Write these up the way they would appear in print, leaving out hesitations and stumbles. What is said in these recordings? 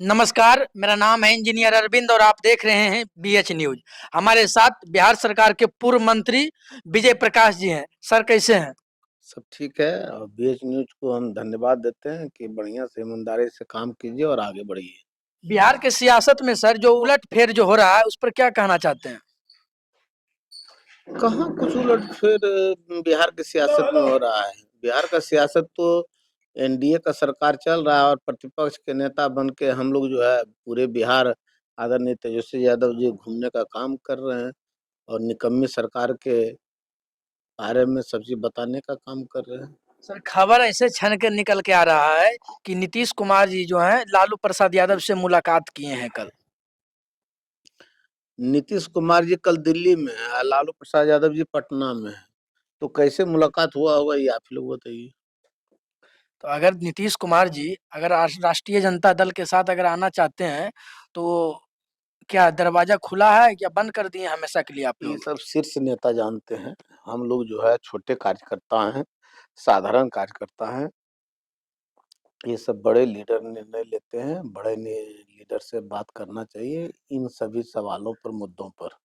नमस्कार, मेरा नाम है इंजीनियर अरविंद और आप देख रहे हैं बीएच न्यूज। हमारे साथ बिहार सरकार के पूर्व मंत्री विजय प्रकाश जी हैं। सर कैसे हैं? सब ठीक है और बीएच न्यूज को हम धन्यवाद देते हैं कि बढ़िया से ईमानदारी से काम कीजिए और आगे बढ़िए। बिहार के सियासत में सर जो उलट-फेर जो हो रहा है उस पर क्या कहना चाहते हैं? कहाँ कुछ उलट-फेर बिहार की सियासत में हो रहा है। बिहार का सियासत तो एनडीए का सरकार चल रहा है और प्रतिपक्ष के नेता बन के हम लोग जो है पूरे बिहार आदरणीय तेजस्वी यादव जी घूमने का काम कर रहे हैं और निकम्मी सरकार के बारे में सब चीज़ बताने का काम कर रहे हैं। सर खबर ऐसे छन के निकल के आ रहा है कि नीतीश कुमार जी जो हैं लालू प्रसाद यादव से मुलाकात किए हैं कल। नीतीश कुमार जी कल दिल्ली में हैं और लालू प्रसाद यादव जी पटना में हैं। तो कैसे मुलाकात हुआ होगा ये आप लोग बताइए? तो अगर नीतीश कुमार जी अगर राष्ट्रीय जनता दल के साथ अगर आना चाहते हैं तो क्या दरवाजा खुला है या बंद कर दिए हमेशा के लिए आप ये लोग? सब शीर्ष नेता जानते हैं। हम लोग जो है छोटे कार्यकर्ता हैं, साधारण कार्यकर्ता हैं। ये सब बड़े लीडर निर्णय लेते हैं, बड़े लीडर से बात करना चाहिए इन सभी सवालों पर, मुद्दों पर।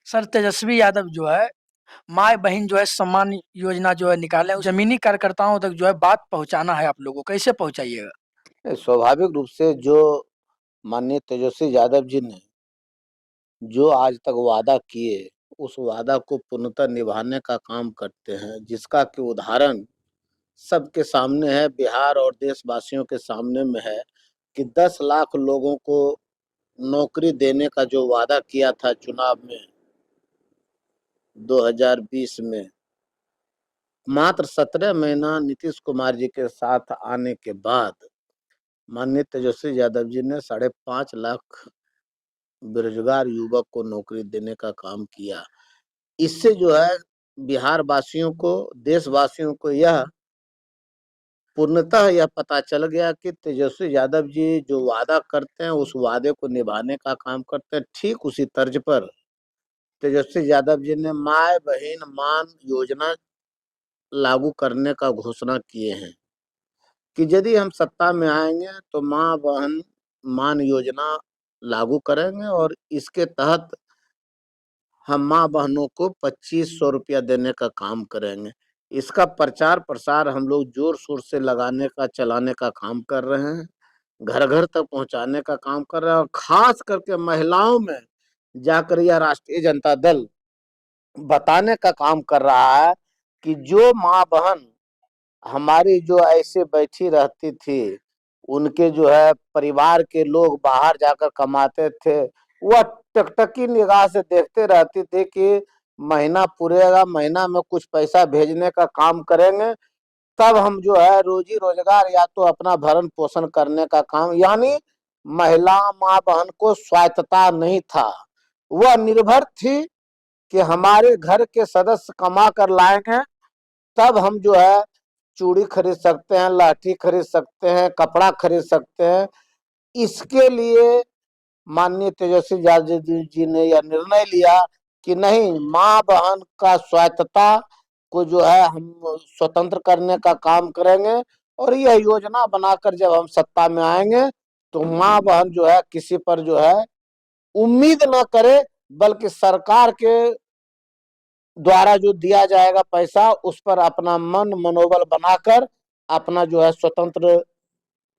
सर तेजस्वी यादव जो है माँ बहन जो है सम्मान योजना जो है निकाले जमीनी कार्यकर्ताओं तक जो है बात पहुंचाना है आप लोगों को, कैसे पहुंचाइएगा? स्वाभाविक रूप से जो माननीय तेजस्वी यादव जी ने जो आज तक वादा किए, उस वादा को पूर्णतः निभाने का काम करते हैं, जिसका कि उदाहरण सबके सामने है, बिहार और देशवासियों के सामने में है कि 10 लाख लोगों को नौकरी देने का जो वादा किया था चुनाव में 2020 में, मात्र 17 महीना नीतीश कुमार जी के साथ आने के बाद माननीय तेजस्वी यादव जी ने 5.5 लाख बेरोजगार युवक को नौकरी देने का काम किया। इससे जो है बिहार वासियों को, देशवासियों को यह पूर्णतः यह पता चल गया कि तेजस्वी यादव जी जो वादा करते हैं उस वादे को निभाने का काम करते हैं। ठीक उसी तर्ज पर तेजस्वी यादव जी ने माय बहन मान योजना लागू करने का घोषणा किए हैं कि यदि हम सत्ता में आएंगे तो माँ बहन मान योजना लागू करेंगे और इसके तहत हम माँ बहनों को 2500 रुपया देने का काम करेंगे। इसका प्रचार प्रसार हम लोग जोर शोर से लगाने का, चलाने का काम कर रहे हैं, घर घर तक पहुंचाने का काम कर रहे हैं और खास करके महिलाओं में जाकर यह राष्ट्रीय जनता दल बताने का काम कर रहा है कि जो माँ बहन हमारी जो ऐसे बैठी रहती थी, उनके जो है परिवार के लोग बाहर जाकर कमाते थे, वह टकटकी निगाह से देखते रहती थी कि महीना पूरेगा, महीना में कुछ पैसा भेजने का काम करेंगे, तब हम जो है रोजी रोजगार या तो अपना भरण पोषण करने का काम, यानी महिला माँ बहन को स्वायत्तता नहीं था। वह निर्भर थी कि हमारे घर के सदस्य कमा कर लाएंगे, तब हम जो है चूड़ी खरीद सकते हैं, लाठी खरीद सकते हैं, कपड़ा खरीद सकते हैं। इसके लिए माननीय तेजस्वी यादव जी ने यह निर्णय लिया कि नहीं, माँ बहन का स्वायत्तता को जो है हम स्वतंत्र करने का काम करेंगे और यह योजना बनाकर जब हम सत्ता में आएंगे तो माँ बहन जो है किसी पर जो है उम्मीद न करे, बल्कि सरकार के द्वारा जो दिया जाएगा पैसा उस पर अपना मनोबल बनाकर अपना जो है स्वतंत्र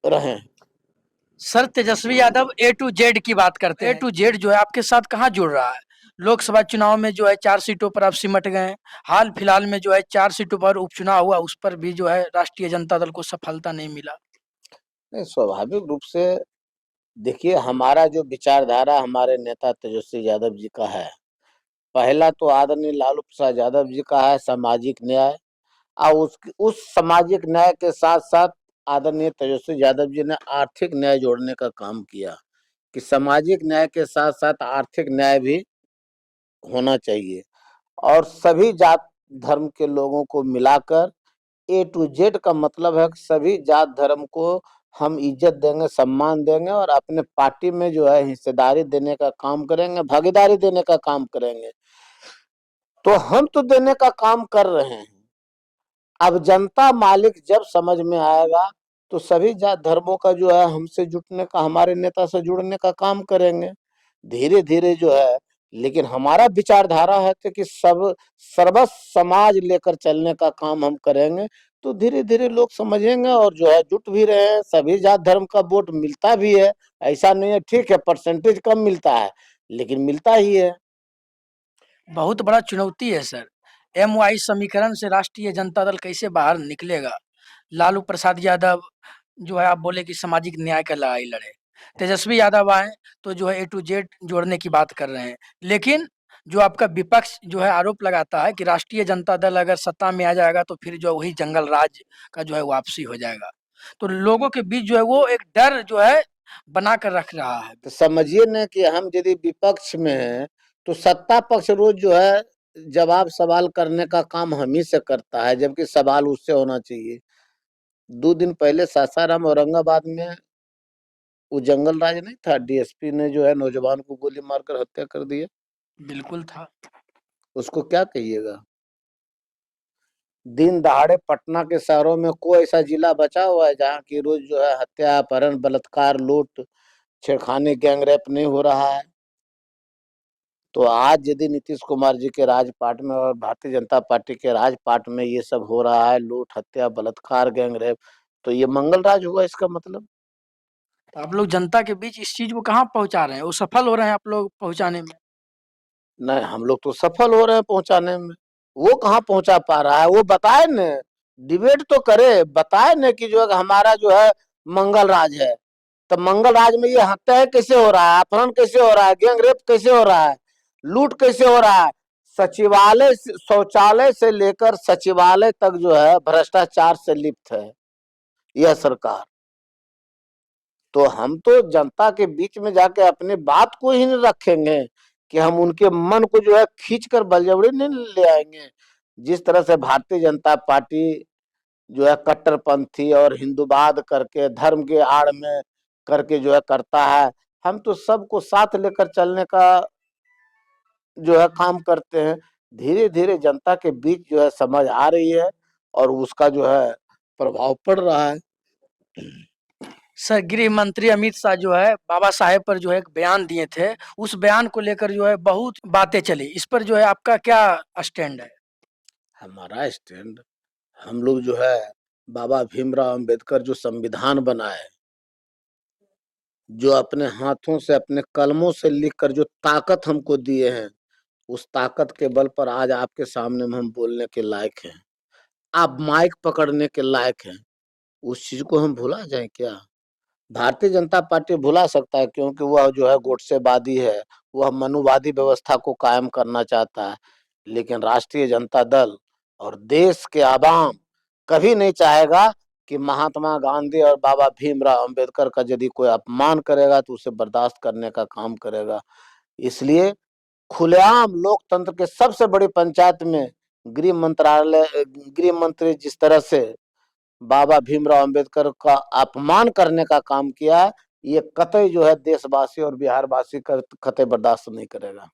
रहें। Sir Tejashwi Yadav A to Z की बात करते हैं। ए टू जेड जो है आपके साथ कहाँ जुड़ रहा है? लोकसभा चुनाव में जो है 4 सीटों पर आप सिमट गए। हाल फिलहाल में जो है 4 सीटों पर उपचुनाव हुआ, उस पर भी जो है राष्ट्रीय जनता दल को सफलता नहीं मिला। नहीं, स्वाभाविक रूप से देखिए, हमारा जो विचारधारा हमारे नेता तेजस्वी यादव जी का है, पहला तो आदरणीय लालू प्रसाद यादव जी का है सामाजिक न्याय, और उस सामाजिक न्याय के साथ साथ आदरणीय तेजस्वी यादव जी ने आर्थिक न्याय जोड़ने का काम किया कि सामाजिक न्याय के साथ साथ आर्थिक न्याय भी होना चाहिए और सभी जात धर्म के लोगों को मिलाकर ए टू जेड का मतलब है कि सभी जात धर्म को हम इज्जत देंगे, सम्मान देंगे और अपने पार्टी में जो है हिस्सेदारी देने का काम करेंगे, भागीदारी देने का काम करेंगे। तो हम तो देने का काम कर रहे हैं। अब जनता मालिक जब समझ में आएगा तो सभी जात धर्मों का जो है हमसे जुटने का, हमारे नेता से जुड़ने का काम करेंगे धीरे धीरे जो है। लेकिन हमारा विचारधारा है तो कि सब सर्व समाज लेकर चलने का काम हम करेंगे, तो धीरे धीरे लोग समझेंगे और जो है जुट भी रहे हैं। सभी जात धर्म का वोट मिलता भी है, ऐसा नहीं है, ठीक है परसेंटेज कम मिलता है लेकिन मिलता ही है। बहुत बड़ा चुनौती है सर। एमवाई समीकरण से राष्ट्रीय जनता दल कैसे बाहर निकलेगा? लालू प्रसाद यादव जो है, आप बोले कि सामाजिक न्याय का लड़ाई लड़े, तेजस्वी यादव आए तो जो है ए टू जेड जोड़ने की बात कर रहे हैं, लेकिन जो आपका विपक्ष जो है आरोप लगाता है कि राष्ट्रीय जनता दल अगर सत्ता में आ जाएगा तो फिर जो वही जंगल राज का जो है वापसी हो जाएगा। तो लोगों के बीच जो है वो एक डर जो है बना कर रख रहा है। तो समझिए ना कि हम यदि विपक्ष में हैं तो सत्ता पक्ष रोज जो है जवाब सवाल करने का काम हम ही से करता है, जबकि सवाल उससे होना चाहिए। 2 दिन पहले सासाराम औरंगाबाद में वो जंगल राज नहीं था, डीएसपी ने जो है नौजवान को गोली मारकर हत्या कर दिया, बिल्कुल था। उसको क्या कहिएगा? दिन दहाड़े पटना के शहरों में कोई ऐसा जिला बचा हुआ है जहाँ की रोज जो है हत्या, अपहरण, बलात्कार, लूट, छेड़खानी, गैंगरेप नहीं हो रहा है? तो आज यदि नीतीश कुमार जी के राजपाट में और भारतीय जनता पार्टी के राजपाट में ये सब हो रहा है, लूट, हत्या, बलात्कार, गैंगरेप, तो ये मंगल राज हुआ इसका मतलब। तो आप लोग जनता के बीच इस चीज को कहाँ पहुंचा रहे हैं? वो सफल हो रहे हैं आप लोग पहुंचाने में? नहीं, हम लोग तो सफल हो रहे हैं पहुंचाने में। वो कहाँ पहुंचा पा रहा है? वो बताए न, डिबेट तो करे, बताए न कि जो है हमारा जो है मंगल राज है। तो मंगल राज में ये हत्या कैसे हो रहा है, अपहरण कैसे हो रहा है, गैंगरेप कैसे हो रहा है, लूट कैसे हो रहा है? सचिवालय शौचालय से लेकर सचिवालय तक जो है भ्रष्टाचार से लिप्त है यह सरकार। तो हम तो जनता के बीच में जाके अपने बात को ही नहीं रखेंगे कि हम उनके मन को जो है खींच कर बलजबरी नहीं ले आएंगे। जिस तरह से भारतीय जनता पार्टी जो है कट्टरपंथी और हिंदूवाद करके धर्म के आड़ में करके जो है करता है, हम तो सबको साथ लेकर चलने का जो है काम करते हैं। धीरे धीरे जनता के बीच जो है समझ आ रही है और उसका जो है प्रभाव पड़ रहा है। सर, गृह मंत्री अमित शाह जो है बाबा साहेब पर जो है एक बयान दिए थे, उस बयान को लेकर जो है बहुत बातें चली। इस पर जो है आपका क्या स्टैंड है? हमारा स्टैंड, हम लोग जो है बाबा भीमराव अंबेडकर जो संविधान बनाए, जो अपने हाथों से अपने कलमों से लिखकर जो ताकत हमको दिए हैं, उस ताकत के बल पर आज आपके सामने में हम बोलने के लायक हैं, आप माइक पकड़ने के लायक हैं। उस चीज को हम भुला जाएं क्या? भारतीय जनता पार्टी भुला सकता है क्योंकि वह जो है गोडसेवादी है, वह मनुवादी व्यवस्था को कायम करना चाहता है। लेकिन राष्ट्रीय जनता दल और देश के आवाम कभी नहीं चाहेगा कि महात्मा गांधी और बाबा भीमराव अंबेडकर का यदि कोई अपमान करेगा तो उसे बर्दाश्त करने का काम करेगा। इसलिए खुलेआम लोकतंत्र के सबसे बड़ी पंचायत में गृह मंत्री जिस तरह से बाबा भीमराव अंबेडकर का अपमान करने का काम किया, ये कतई जो है देशवासी और बिहारवासी का कतई बर्दाश्त नहीं करेगा।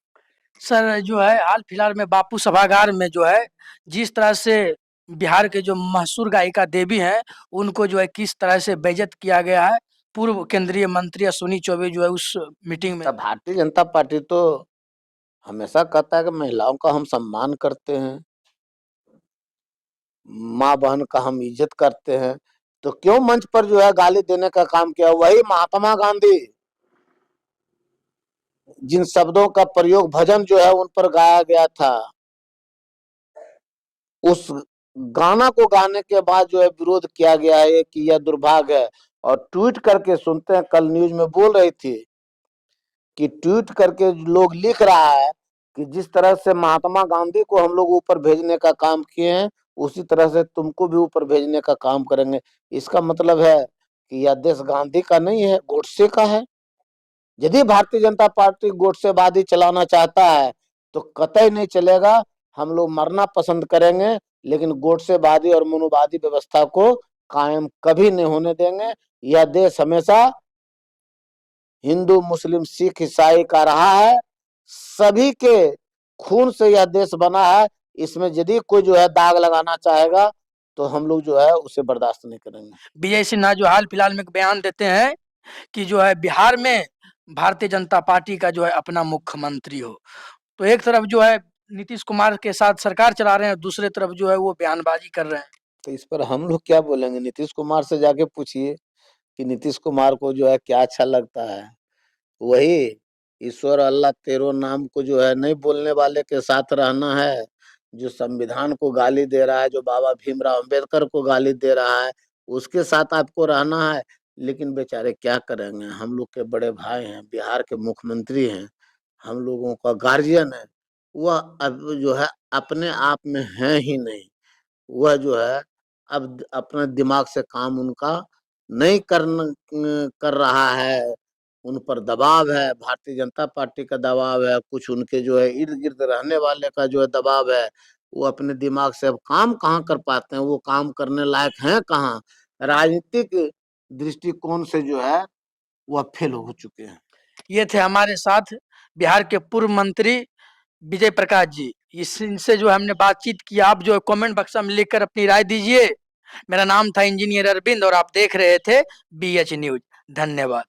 सर, जो है हाल फिलहाल में बापू सभागार में जो है जिस तरह से बिहार के जो मशहूर गायिका देवी हैं, उनको जो है किस तरह से बेइज्जत किया गया है, पूर्व केंद्रीय मंत्री अश्विनी चौबे जो है उस मीटिंग में। तब भारतीय जनता पार्टी तो हमेशा कहता है कि महिलाओं का हम सम्मान करते हैं, माँ बहन का हम इज्जत करते हैं, तो क्यों मंच पर जो है गाली देने का काम किया? वही महात्मा गांधी जिन शब्दों का प्रयोग भजन जो है उन पर गाया गया था, उस गाना को गाने के बाद जो है विरोध किया गया है कि यह दुर्भाग्य है। और ट्वीट करके सुनते हैं, कल न्यूज में बोल रही थी कि ट्वीट करके लोग लिख रहा है कि जिस तरह से महात्मा गांधी को हम लोग ऊपर भेजने का काम किए हैं, उसी तरह से तुमको भी ऊपर भेजने का काम करेंगे। इसका मतलब है कि यह देश गांधी का नहीं है, गोडसे का है। यदि भारतीय जनता पार्टी गोडसेवादी चलाना चाहता है तो कतई नहीं चलेगा। हम लोग मरना पसंद करेंगे लेकिन गोडसेवादी और मनुवादी व्यवस्था को कायम कभी नहीं होने देंगे। यह देश हमेशा हिंदू, मुस्लिम, सिख, ईसाई का रहा है, सभी के खून से यह देश बना है। इसमें यदि कोई जो है दाग लगाना चाहेगा तो हम लोग जो है उसे बर्दाश्त नहीं करेंगे। विजय सिन्हा जो हाल फिलहाल में एक बयान देते हैं कि जो है बिहार में भारतीय जनता पार्टी का जो है अपना मुख्यमंत्री हो। तो एक तरफ जो है नीतीश कुमार के साथ सरकार चला रहे हैं, दूसरे तरफ जो है वो बयानबाजी कर रहे हैं। तो इस पर हम लोग क्या बोलेंगे? नीतीश कुमार से जाके पूछिए कि नीतीश कुमार को जो है क्या अच्छा लगता है। वही ईश्वर अल्लाह तेरो नाम को जो है नहीं बोलने वाले के साथ रहना है, जो संविधान को गाली दे रहा है, जो बाबा भीमराव अंबेडकर को गाली दे रहा है, उसके साथ आपको रहना है। लेकिन बेचारे क्या करेंगे, हम लोग के बड़े भाई हैं, बिहार के मुख्यमंत्री हैं, हम लोगों का गार्जियन है, वह अब जो है अपने आप में है ही नहीं। वह जो है अब अपने दिमाग से काम उनका नहीं कर रहा है। उन पर दबाव है, भारतीय जनता पार्टी का दबाव है, कुछ उनके जो है इर्द-गिर्द रहने वाले का जो है दबाव है। वो अपने दिमाग से अब काम कहाँ कर पाते हैं, वो काम करने लायक हैं कहाँ? राजनीतिक दृष्टिकोण से जो है वह फेल हो चुके हैं। ये थे हमारे साथ बिहार के पूर्व मंत्री विजय प्रकाश जी। इनसे जो हमने बातचीत की, आप जो कमेंट बक्स में लिखकर अपनी राय दीजिए। मेरा नाम था इंजीनियर अरविंद और आप देख रहे थे BH न्यूज। धन्यवाद।